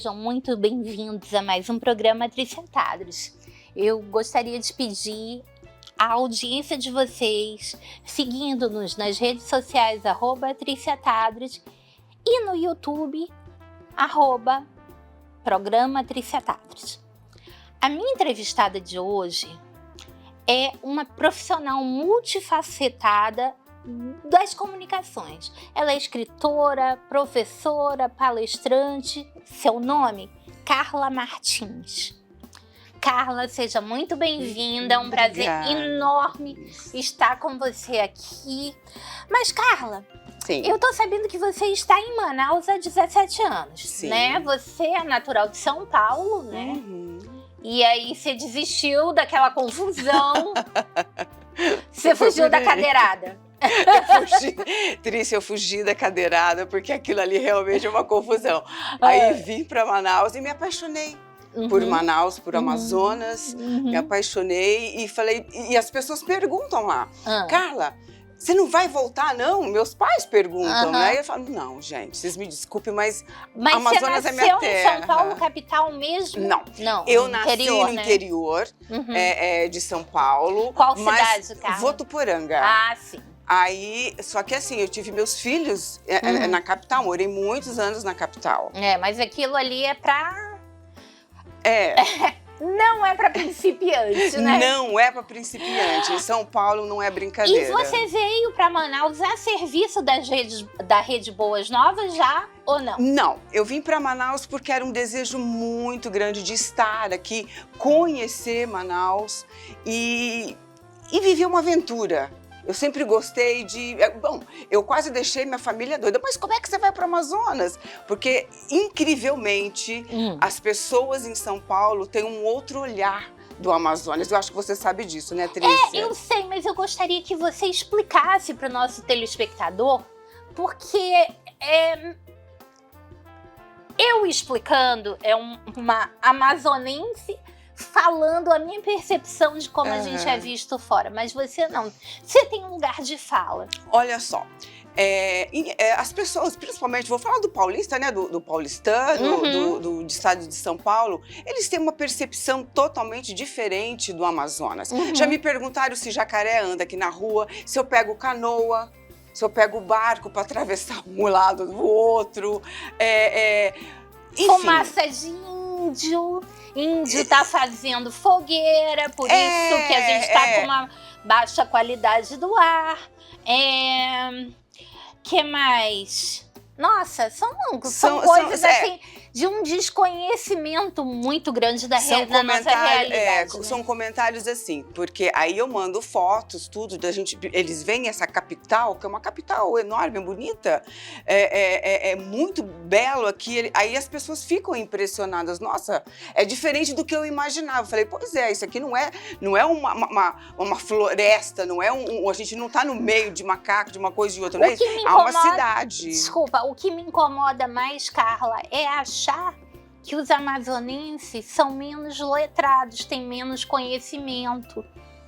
sejam muito bem-vindos a mais um programa Tricentados. Eu gostaria de pedir a audiência de vocês, seguindo-nos nas redes sociais, @Tricentados, e no YouTube, @Programa Tricentados. A minha entrevistada de hoje é uma profissional multifacetada das comunicações. Ela é escritora, professora, palestrante. Seu nome? Carla Martins. Carla, seja muito bem-vinda. É um prazer enorme estar com você aqui. Mas, Carla, sim, eu tô sabendo que você está em Manaus há 17 anos, sim, né? Você é natural de São Paulo, né? E aí você desistiu daquela confusão. Você fugiu da cadeirada. Eu fugi da cadeirada porque aquilo ali realmente é uma confusão. Aí vim para Manaus e me apaixonei por Manaus, por Amazonas. Me apaixonei e falei, e as pessoas perguntam lá, Carla, você não vai voltar, não? Meus pais perguntam, né? E eu falo, não, gente, vocês me desculpem, mas Amazonas é minha terra. Mas você nasceu em São Paulo, capital mesmo? Não, eu nasci no interior de São Paulo. Qual cidade, Carla? Votuporanga. Ah, sim. Aí, só que assim, eu tive meus filhos na capital, morei muitos anos na capital. Mas aquilo ali é pra... Não é pra principiante, né? Não é pra principiante. Em São Paulo não é brincadeira. E você veio pra Manaus a serviço da Rede Boas Novas já ou não? Não, eu vim pra Manaus porque era um desejo muito grande de estar aqui, conhecer Manaus e viver uma aventura. Eu sempre gostei de... Bom, eu quase deixei minha família doida. Mas como é que você vai para o Amazonas? Porque, incrivelmente, as pessoas em São Paulo têm um outro olhar do Amazonas. Eu acho que você sabe disso, né, Trícia? Eu sei, mas eu gostaria que você explicasse para o nosso telespectador, porque eu explicando uma amazonense falando a minha percepção de como a gente é visto fora, mas você não. Você tem um lugar de fala. Olha só, as pessoas, principalmente, vou falar do paulista, né, do paulistano, do estado de São Paulo, eles têm uma percepção totalmente diferente do Amazonas. Já me perguntaram se jacaré anda aqui na rua, se eu pego canoa, se eu pego o barco para atravessar um lado do outro, enfim. Fumaça de índio. Índio tá fazendo fogueira, por isso que a gente tá com uma baixa qualidade do ar. Que mais? Nossa, são coisas assim de um desconhecimento muito grande da nossa realidade. Né? São comentários assim, porque aí eu mando fotos, tudo, eles veem essa capital, que é uma capital enorme, bonita, é muito belo aqui, aí as pessoas ficam impressionadas, nossa, é diferente do que eu imaginava. Eu falei, pois é, isso aqui não é uma floresta, não é a gente não tá no meio de macaco, de uma coisa e de outra, não é isso? Há uma cidade. Desculpa, o que me incomoda mais, Carla, é achar que os amazonenses são menos letrados, têm menos conhecimento,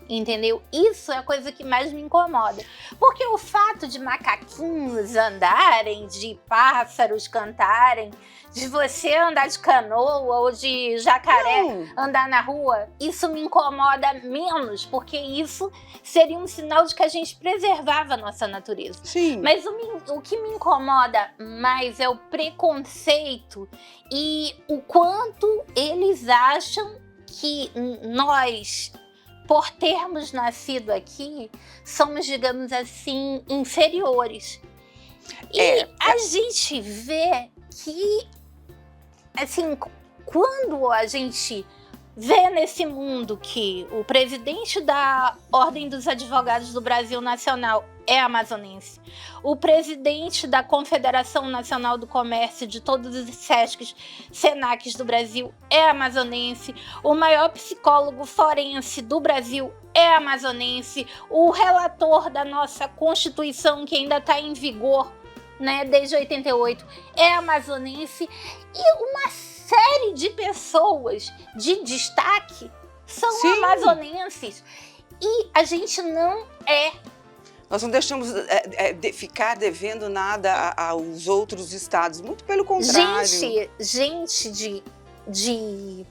entendeu? Isso é a coisa que mais me incomoda. Porque o fato de macaquinhos andarem, de pássaros cantarem, de você andar de canoa ou de jacaré andar na rua, isso me incomoda menos, porque isso seria um sinal de que a gente preservava a nossa natureza. Sim. Mas o que me incomoda mais é o preconceito e o quanto eles acham que nós, por termos nascido aqui, somos, digamos assim, inferiores. E a gente vê que, assim, quando a gente vê nesse mundo que o presidente da Ordem dos Advogados do Brasil Nacional é amazonense, o presidente da Confederação Nacional do Comércio de todos os SESCs, SENACs do Brasil é amazonense, o maior psicólogo forense do Brasil é amazonense, o relator da nossa Constituição, que ainda está em vigor, né, desde 88, é amazonense, e uma série de pessoas de destaque são amazonenses. E a gente não é Nós não deixamos ficar devendo nada aos outros estados, muito pelo contrário. Gente de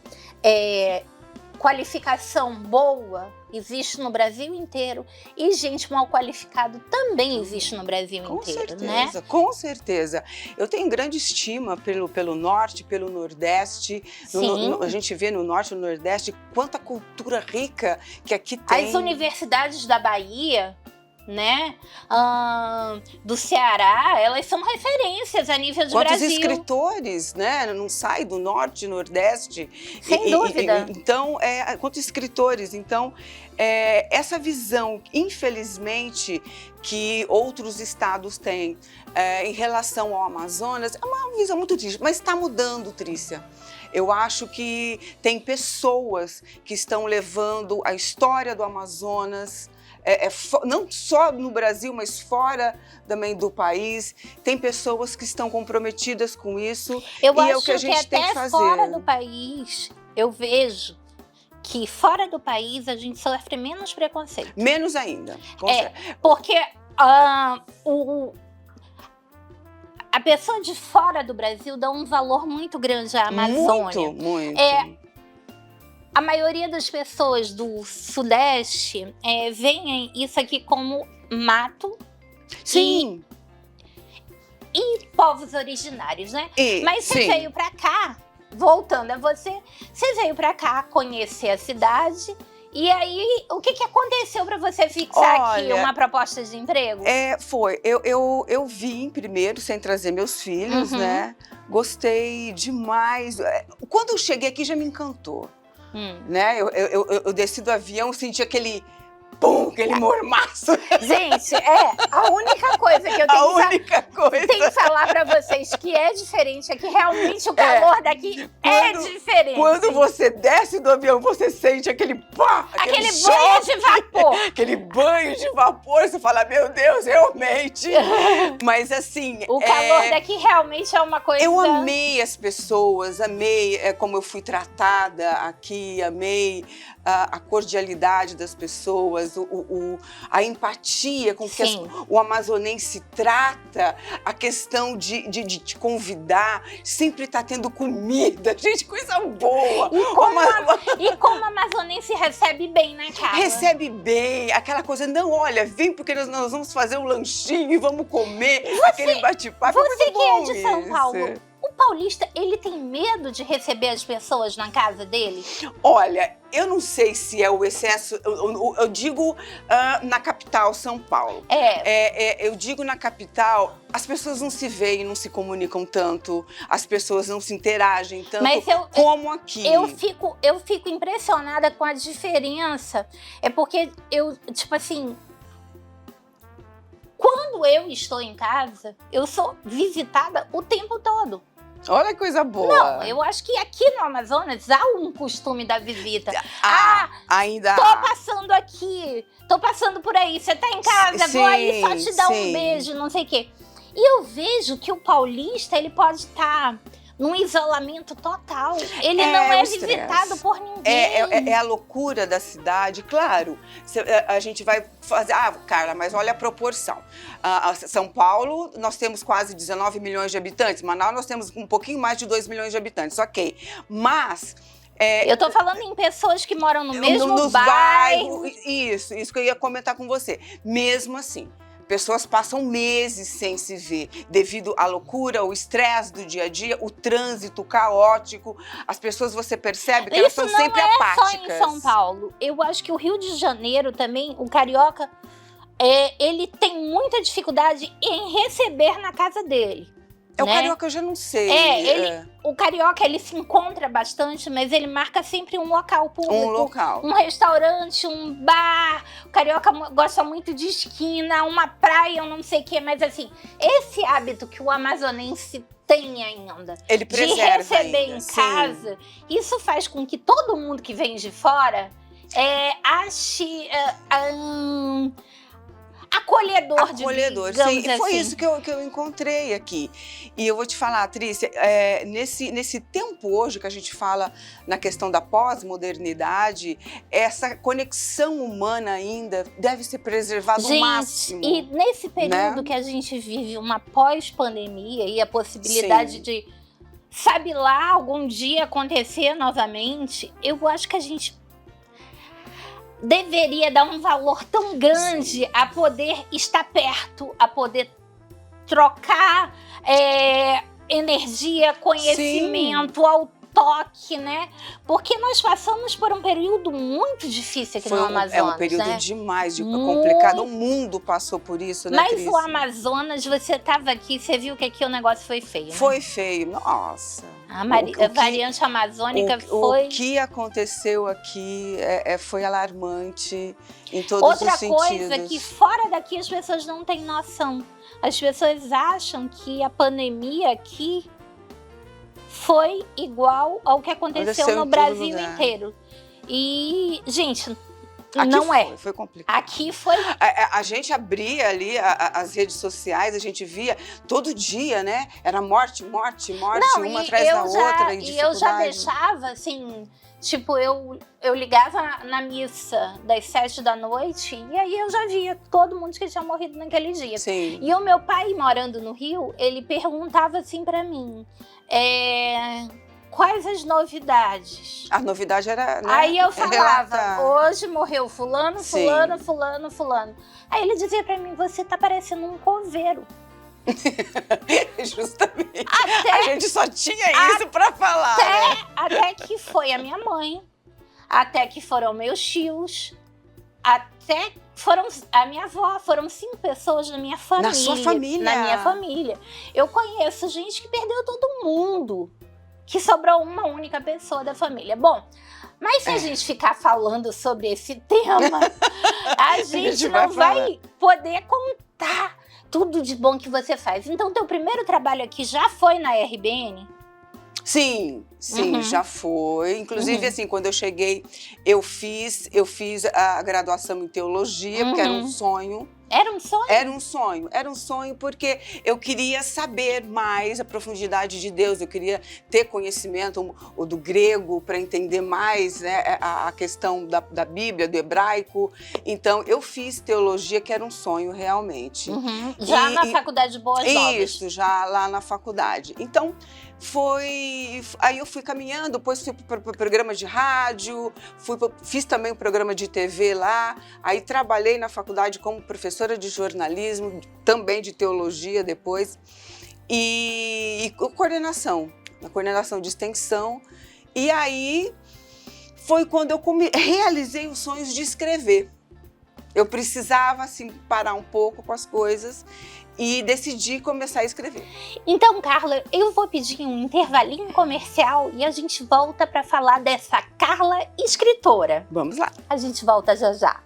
qualificação boa existe no Brasil inteiro e gente mal qualificada também existe no Brasil inteiro, né? Com certeza. Eu tenho grande estima pelo norte, pelo nordeste. A gente vê no norte e no nordeste quanta cultura rica que aqui tem. As universidades da Bahia, né, do Ceará, elas são referências a nível de Quantos Brasil. escritores, né, não sai do norte e nordeste. Sem dúvida. Então, quantos escritores. Então, essa visão, infelizmente, que outros estados têm em relação ao Amazonas, é uma visão muito triste, mas está mudando, Trícia. Eu acho que tem pessoas que estão levando a história do Amazonas, não só no Brasil, mas fora também do país. Tem pessoas que estão comprometidas com isso. Eu acho é o que a gente tem que fazer. Fora do país, eu vejo que fora do país a gente sofre menos preconceito. Menos ainda. Porque a pessoa de fora do Brasil dá um valor muito grande à Amazônia. Muito. A maioria das pessoas do Sudeste veem isso aqui como mato. Sim. E povos originários, né? Mas você sim. veio pra cá, voltando a você veio pra cá conhecer a cidade. E aí, o que aconteceu para você fixar aqui uma proposta de emprego? Foi. Eu vim primeiro, sem trazer meus filhos, né? Gostei demais. Quando eu cheguei aqui, já me encantou. Né? Eu desci do avião, senti aquele aquele mormaço. Gente, a única coisa que eu tenho que falar pra vocês que é diferente é que realmente o calor daqui é diferente. Quando você desce do avião, você sente aquele aquele banho de vapor. Aquele banho de vapor, você fala, meu Deus, realmente. Mas assim... O calor daqui realmente é uma coisa... Eu amei as pessoas, amei como eu fui tratada aqui, amei a cordialidade das pessoas, a empatia com que o amazonense trata, a questão de te convidar, sempre tá tendo comida, gente, coisa boa. E como a amazonense recebe bem, né, cara? Recebe bem, aquela coisa, não, olha, vem porque nós vamos fazer um lanchinho e vamos comer, aquele bate-papo. Você que é de São Paulo, o paulista, ele tem medo de receber as pessoas na casa dele? Olha, eu não sei se é o excesso, eu digo na capital, São Paulo. Eu digo na capital, as pessoas não se veem, não se comunicam tanto, as pessoas não se interagem tanto como aqui. Eu fico impressionada com a diferença, porque tipo assim, quando eu estou em casa, eu sou visitada o tempo todo. Olha que coisa boa. Não, eu acho que aqui no Amazonas há um costume da visita. Ainda tô passando aqui, tô passando por aí, você tá em casa, vou aí só te dar um beijo, não sei o quê. E eu vejo que o paulista, ele pode estar num isolamento total. Ele não é visitado por ninguém. É a loucura da cidade, claro. A gente vai fazer... Carla, mas olha a proporção. São Paulo, nós temos quase 19 milhões de habitantes. Manaus, nós temos um pouquinho mais de 2 milhões de habitantes, ok. Mas... eu tô falando em pessoas que moram no mesmo bairro. Isso que eu ia comentar com você. Mesmo assim, pessoas passam meses sem se ver, devido à loucura, ao estresse do dia a dia, o trânsito caótico. As pessoas, você percebe que elas são sempre apáticas. Isso não é só em São Paulo. Eu acho que o Rio de Janeiro também, o carioca, ele tem muita dificuldade em receber na casa dele. O carioca eu já não sei. O carioca, ele se encontra bastante, mas ele marca sempre um local público. Um local. Um restaurante, um bar. O carioca gosta muito de esquina, uma praia, não sei o quê. Mas assim, esse hábito que o amazonense tem ainda, ele de receber em casa, isso faz com que todo mundo que vem de fora ache... acolhedor, Acolhedor, digamos sim. E foi assim. isso que eu encontrei aqui. E eu vou te falar, Trícia, nesse tempo hoje que a gente fala na questão da pós-modernidade, essa conexão humana ainda deve ser preservada ao máximo. E nesse período, né? que a gente vive uma pós-pandemia e a possibilidade Sim. de, sabe lá, algum dia acontecer novamente, eu acho que a gente deveria dar um valor tão grande a poder estar perto, a poder trocar energia, conhecimento, ao toque, né? Porque nós passamos por um período muito difícil aqui no Amazonas. É um período né? demais, complicado. O mundo passou por isso, né, Mas Trícia? o Amazonas, você estava aqui, você viu que aqui o negócio foi feio, né? Foi feio, nossa. A variante amazônica foi... O que aconteceu aqui foi alarmante em todos os sentidos. Outra coisa que fora daqui as pessoas não têm noção. As pessoas acham que a pandemia aqui foi igual ao que aconteceu no Brasil inteiro. E, gente, aqui não foi complicado. Aqui foi... A gente abria ali as redes sociais, a gente via todo dia, né? Era morte, morte, morte, não, uma atrás da outra. E eu já deixava, assim... Tipo, eu ligava na missa das 7 da noite e aí eu já via todo mundo que tinha morrido naquele dia. Sim. E o meu pai, morando no Rio, ele perguntava assim pra mim, quais as novidades? A novidade era, né, aí eu falava, relata... hoje morreu fulano, fulano, Sim. fulano, fulano. Aí ele dizia pra mim, você tá parecendo um coveiro. Justamente. A gente só tinha isso pra falar. Até que foi a minha mãe, até que foram meus tios, até foram a minha avó, foram 5 pessoas na minha família. Na sua família? Na minha família. Eu conheço gente que perdeu todo mundo, que sobrou uma única pessoa da família. Bom, mas se a gente ficar falando sobre esse tema, a gente não vai poder contar tudo de bom que você faz. Então, teu primeiro trabalho aqui já foi na RBN? Sim, já foi. Inclusive, assim, quando eu cheguei, eu fiz a graduação em teologia, porque era um sonho. Era um sonho? Era um sonho porque eu queria saber mais a profundidade de Deus, eu queria ter conhecimento do grego para entender mais, né, a questão da Bíblia, do hebraico. Então, eu fiz teologia, que era um sonho realmente. Já na faculdade de Boas Novas? Isso, já lá na faculdade. Então, aí eu fui caminhando, depois fui para o programa de rádio, fiz também um programa de TV lá, aí trabalhei na faculdade como professora de jornalismo, também de teologia depois, e na coordenação de extensão. E aí foi quando eu realizei os sonhos de escrever. Eu precisava, assim, parar um pouco com as coisas e decidi começar a escrever. Então, Carla, eu vou pedir um intervalinho comercial e a gente volta para falar dessa Carla escritora. Vamos lá. A gente volta já já.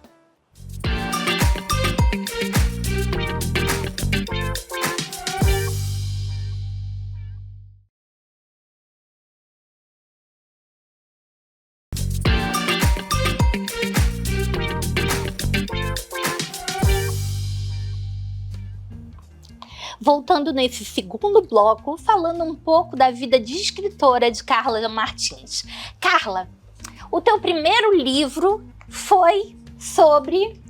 Voltando nesse segundo bloco, falando um pouco da vida de escritora de Carla Martins. Carla, o teu primeiro livro foi sobre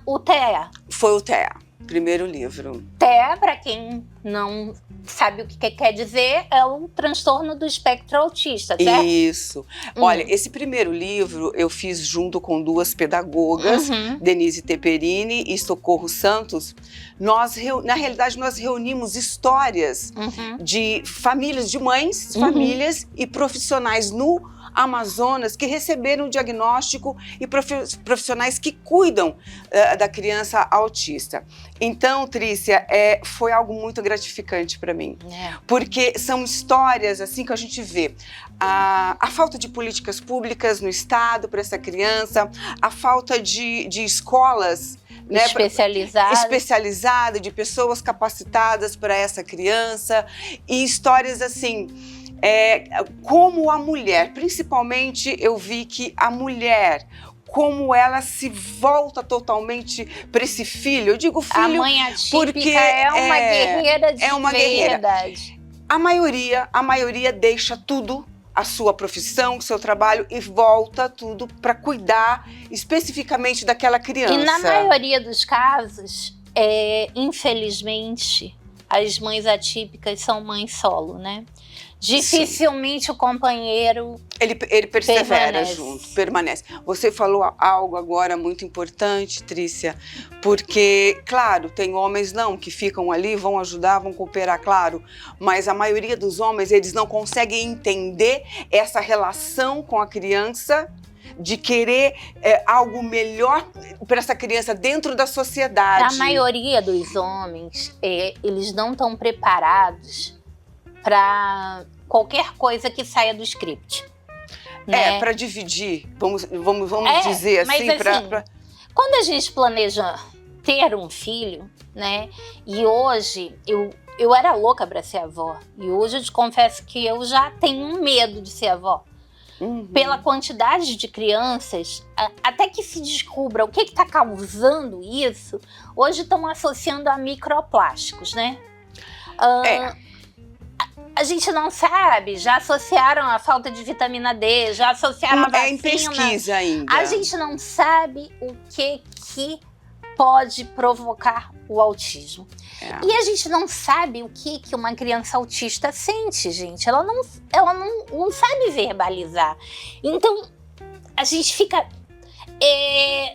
o TEA. Foi o TEA, primeiro livro. TEA, para quem não sabe o que quer dizer, é o transtorno do espectro autista, certo? Isso. Olha, esse primeiro livro eu fiz junto com 2 pedagogas, Denise Teperini e Socorro Santos. Na realidade, nós reunimos histórias de famílias, de mães, famílias e profissionais no Amazonas que receberam o diagnóstico e profissionais que cuidam da criança autista. Então, Trícia, foi algo muito gratificante para mim, porque são histórias assim que a gente vê a falta de políticas públicas no estado para essa criança, a falta de escolas, né, especializada, de pessoas capacitadas para essa criança, e histórias assim, como a mulher, principalmente eu vi que a mulher, como ela se volta totalmente para esse filho. Eu digo filho A mãe atípica porque é uma guerreira de verdade. A maioria deixa tudo, a sua profissão, o seu trabalho, e volta tudo para cuidar especificamente daquela criança. E na maioria dos casos, infelizmente, as mães atípicas são mães solo, né? Dificilmente o companheiro ele persevera junto, permanece. Você falou algo agora muito importante, Trícia, porque, claro, tem homens que ficam ali, vão ajudar, vão cooperar, claro, mas a maioria dos homens, eles não conseguem entender essa relação com a criança, de querer algo melhor para essa criança dentro da sociedade. A maioria dos homens, eles não estão preparados para qualquer coisa que saia do script. Né? Para dividir, vamos dizer assim. Quando a gente planeja ter um filho, né? E hoje, eu era louca para ser avó. E hoje eu te confesso que eu já tenho medo de ser avó. Uhum. Pela quantidade de crianças, até que se descubra o que está causando isso, hoje estão associando a microplásticos, né? A gente não sabe, já associaram a falta de vitamina D, já associaram a vacina. É em pesquisa ainda. A gente não sabe o que pode provocar o autismo. E a gente não sabe o que uma criança autista sente, gente. Ela não sabe verbalizar. Então, a gente fica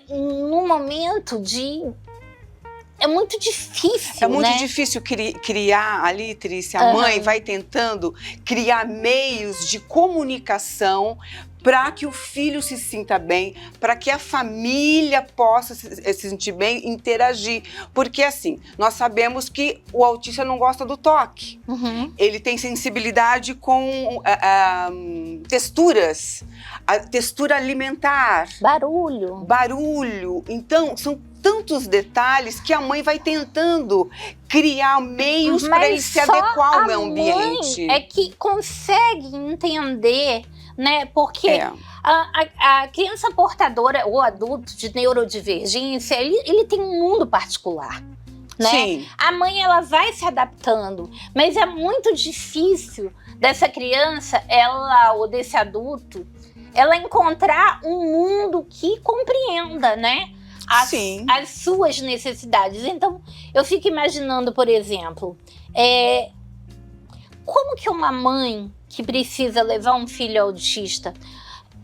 num momento de... É muito difícil, É muito difícil criar ali, Trícia. A mãe vai tentando criar meios de comunicação para que o filho se sinta bem, para que a família possa se sentir bem, interagir. Porque, assim, nós sabemos que o autista não gosta do toque. Uhum. Ele tem sensibilidade com texturas, a textura alimentar. Barulho. Então, são tantos detalhes que a mãe vai tentando criar meios para ele se adequar ao meio ambiente. Mãe é que consegue entender, né? Porque a criança portadora ou adulto de neurodivergência, ele tem um mundo particular. Né? Sim. A mãe, ela vai se adaptando, mas é muito difícil dessa criança, ou desse adulto, ela encontrar um mundo que compreenda, né? As suas necessidades. Então, eu fico imaginando, por exemplo, como que uma mãe que precisa levar um filho autista,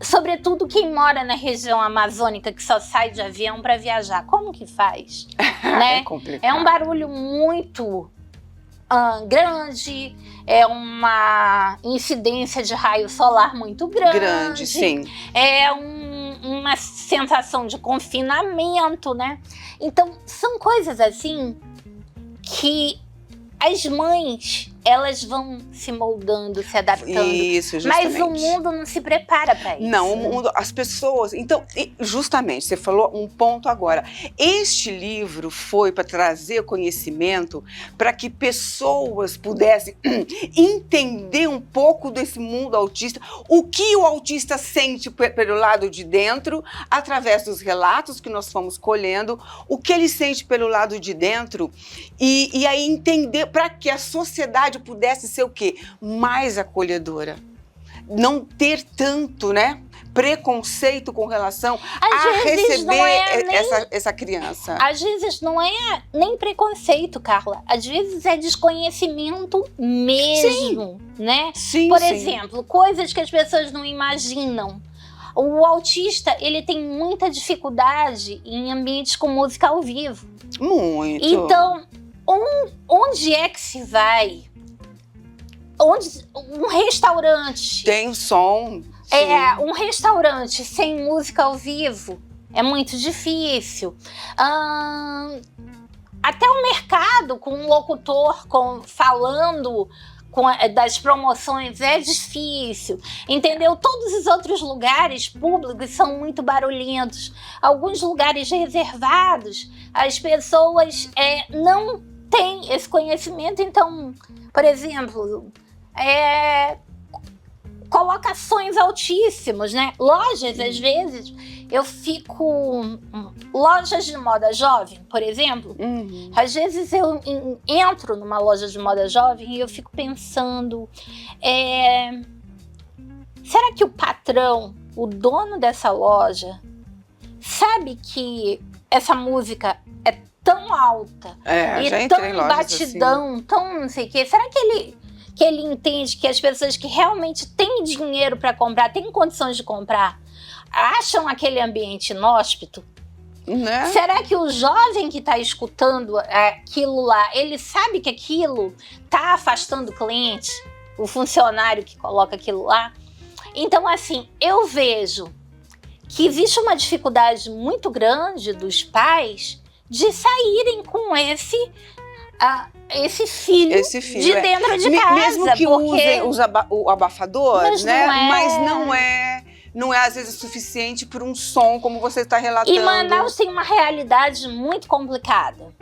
sobretudo quem mora na região amazônica, que só sai de avião para viajar, como que faz? Né? É complicado. É um barulho muito grande, é uma incidência de raio solar muito grande. Sim. É uma sensação de confinamento, né? Então, são coisas assim que as mães, elas vão se moldando, se adaptando. Isso, justamente. Mas o mundo não se prepara para isso. Não, o mundo, as pessoas... Então, justamente, você falou um ponto agora. Este livro foi para trazer conhecimento para que pessoas pudessem entender um pouco desse mundo autista, o que o autista sente pelo lado de dentro, através dos relatos que nós fomos colhendo, o que ele sente pelo lado de dentro, e aí entender para que a sociedade pudesse ser o quê? Mais acolhedora. Não ter tanto, né, preconceito com relação a receber essa criança. Às vezes não é nem preconceito, Carla. Às vezes é desconhecimento mesmo, né? Sim, Por exemplo, coisas que as pessoas não imaginam. O autista, ele tem muita dificuldade em ambientes com música ao vivo. Muito. Então, onde é que se vai? Um restaurante. Tem som. Um restaurante sem música ao vivo é muito difícil. Até o mercado com um locutor falando das promoções é difícil, entendeu? Todos os outros lugares públicos são muito barulhentos. Alguns lugares reservados, as pessoas não têm esse conhecimento. Então, por exemplo, colocações altíssimas, né? Lojas, às vezes, eu fico... Lojas de moda jovem, por exemplo, às vezes eu entro numa loja de moda jovem e eu fico pensando... será que o patrão, o dono dessa loja, sabe que essa música é tão alta e tão batidão, assim, tão não sei o quê? Será que ele entende que as pessoas que realmente têm dinheiro para comprar, têm condições de comprar, acham aquele ambiente inóspito? Né? Será que o jovem que está escutando aquilo lá, ele sabe que aquilo está afastando o cliente, o funcionário que coloca aquilo lá? Então, assim, eu vejo que existe uma dificuldade muito grande dos pais de saírem com esse filho de dentro de casa. Mesmo que usem o abafador, né? Mas não é às vezes suficiente por um som como você está relatando. E Manaus tem uma realidade muito complicada.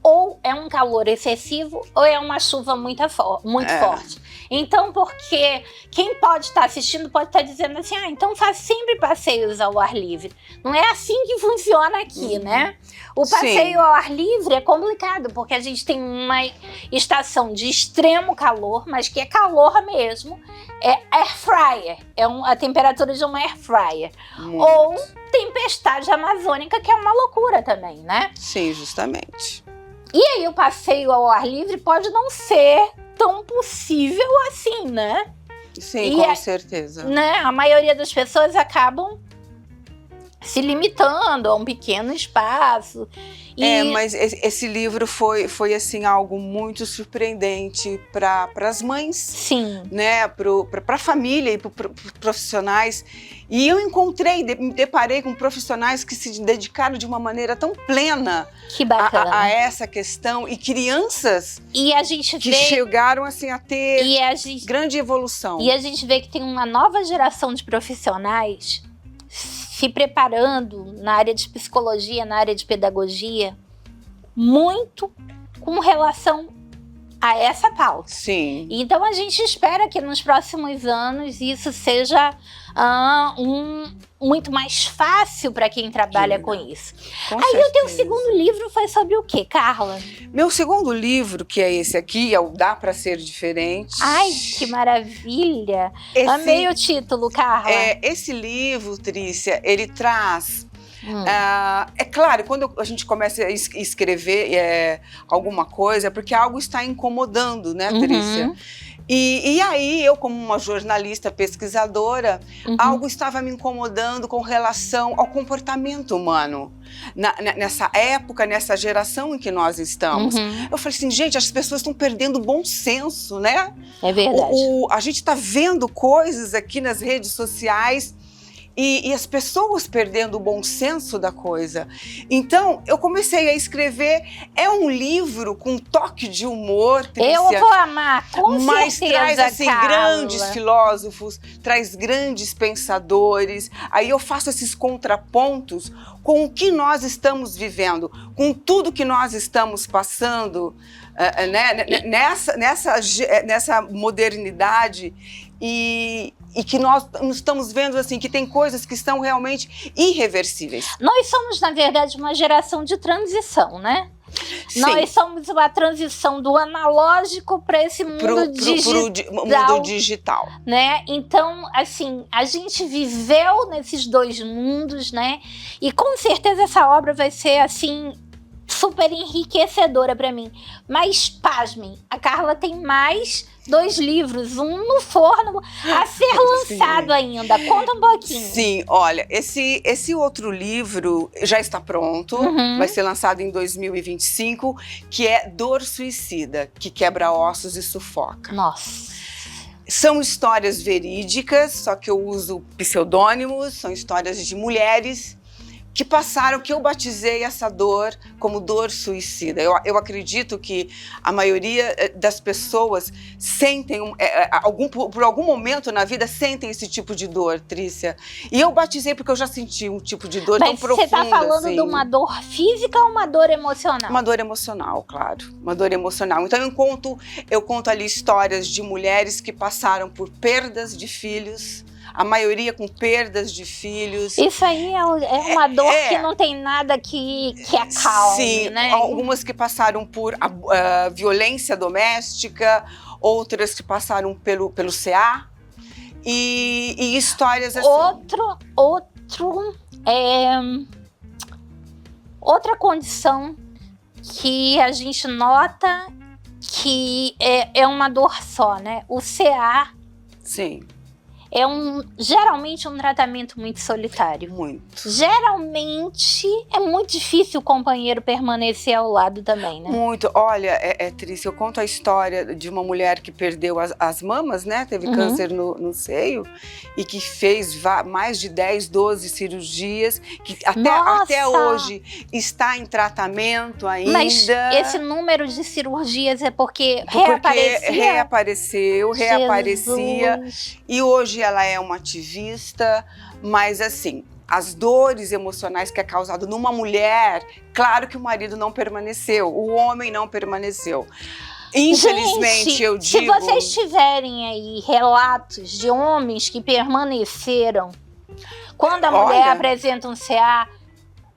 Ou é um calor excessivo, ou é uma chuva muito forte. Então, porque quem pode estar assistindo pode estar dizendo assim, então faz sempre passeios ao ar livre. Não é assim que funciona aqui, né? O passeio ao ar livre é complicado, porque a gente tem uma estação de extremo calor, mas que é calor mesmo, é air fryer, a temperatura de uma air fryer. Ou tempestade amazônica, que é uma loucura também, né? Sim, justamente. E aí o passeio ao ar livre pode não ser tão possível assim, né? Sim, com certeza. Né? A maioria das pessoas acabam se limitando a um pequeno espaço. Mas esse livro foi assim, algo muito surpreendente para as mães. Sim. Né? Para a família e para os profissionais. E eu me deparei com profissionais que se dedicaram de uma maneira tão plena a essa questão. E crianças que chegaram assim, a ter grande evolução. E a gente vê que tem uma nova geração de profissionais se preparando na área de psicologia, na área de pedagogia, muito com relação a essa pauta. Sim. Então a gente espera que nos próximos anos isso seja muito mais fácil para quem trabalha com isso. O teu segundo livro foi sobre o quê, Carla? Meu segundo livro, que é esse aqui, é o Dá Pra Ser Diferente. Ai, que maravilha! Amei o título, Carla. Esse livro, Trícia, ele traz... é claro, quando a gente começa a escrever alguma coisa, é porque algo está incomodando, né, Trícia? E aí, eu como uma jornalista pesquisadora, algo estava me incomodando com relação ao comportamento humano. Nessa época, nessa geração em que nós estamos. Eu falei assim, gente, as pessoas estão perdendo o bom senso, né? É verdade. A gente está vendo coisas aqui nas redes sociais e as pessoas perdendo o bom senso da coisa. Então, eu comecei a escrever. É um livro com toque de humor, Trícia. Eu vou amar, com mas certeza, traz assim, Carla, grandes filósofos, traz grandes pensadores. Aí eu faço esses contrapontos com o que nós estamos vivendo, com tudo que nós estamos passando, né? nessa modernidade. E que nós estamos vendo assim, que tem coisas que estão realmente irreversíveis. Nós somos, na verdade, uma geração de transição, né? Sim. Nós somos uma transição do analógico para esse mundo digital. Né? Então, assim, a gente viveu nesses dois mundos, né? E com certeza essa obra vai ser, assim, super enriquecedora para mim. Mas, pasmem, a Carla tem mais 2 livros, um no forno a ser lançado ainda. Conta um pouquinho. Sim, olha, esse outro livro já está pronto, vai ser lançado em 2025, que é Dor Suicida, que quebra ossos e sufoca. Nossa. São histórias verídicas, só que eu uso pseudônimos, são histórias de mulheres que passaram, que eu batizei essa dor como dor suicida. Eu acredito que a maioria das pessoas sentem, por algum momento na vida, sentem esse tipo de dor, Trícia. E eu batizei porque eu já senti um tipo de dor tão profunda. Mas você está falando de uma dor física ou uma dor emocional? Uma dor emocional, claro. Uma dor emocional. Então eu conto ali histórias de mulheres que passaram por perdas de filhos, a maioria com perdas de filhos. Isso aí é uma dor que não tem nada que acalme, sim, né? Algumas que passaram por violência doméstica, outras que passaram pelo CA, e histórias assim. Outra condição que a gente nota que é uma dor só, né? O CA Sim. é geralmente um tratamento muito solitário. Muito. Geralmente é muito difícil o companheiro permanecer ao lado também, né? Muito. Olha, é triste. Eu conto a história de uma mulher que perdeu as mamas, né? Teve câncer no seio e que fez mais de 10, 12 cirurgias, que até hoje está em tratamento ainda. Mas esse número de cirurgias é porque reaparecia? Reaparecia. E hoje ela é uma ativista, mas assim, as dores emocionais que é causado numa mulher, claro que o marido não permaneceu, o homem não permaneceu. Infelizmente, gente, eu digo... se vocês tiverem aí relatos de homens que permaneceram quando a mulher apresenta um CA,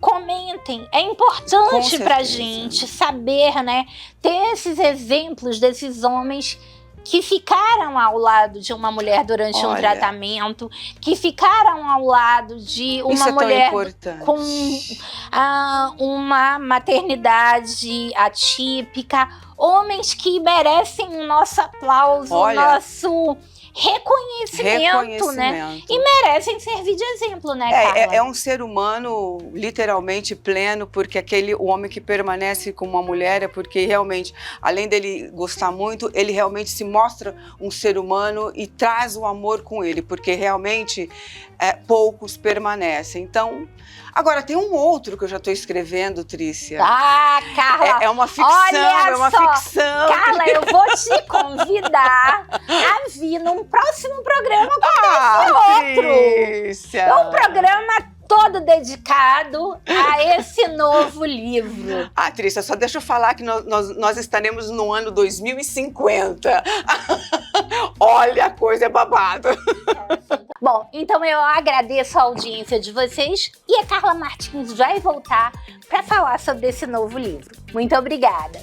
comentem. É importante pra gente saber, né? Ter esses exemplos desses homens que ficaram ao lado de uma mulher durante um tratamento, que ficaram ao lado de uma mulher com uma maternidade atípica, homens que merecem o nosso aplauso, o nosso reconhecimento, né? E merecem servir de exemplo, né, Carla? É um ser humano literalmente pleno, porque o homem que permanece com uma mulher é porque realmente, além dele gostar muito, ele realmente se mostra um ser humano e traz o amor com ele, porque realmente poucos permanecem. Então, agora tem um outro que eu já estou escrevendo, Trícia. Ah, Carla! É uma ficção, ficção. Carla, eu vou te convidar a vir num próximo programa com outro. Trícia. Um programa todo dedicado a esse novo livro. Trícia, só deixa eu falar que nós estaremos no ano 2050. Olha, a coisa é babado. Bom, então eu agradeço a audiência de vocês e a Carla Martins vai voltar para falar sobre esse novo livro. Muito obrigada!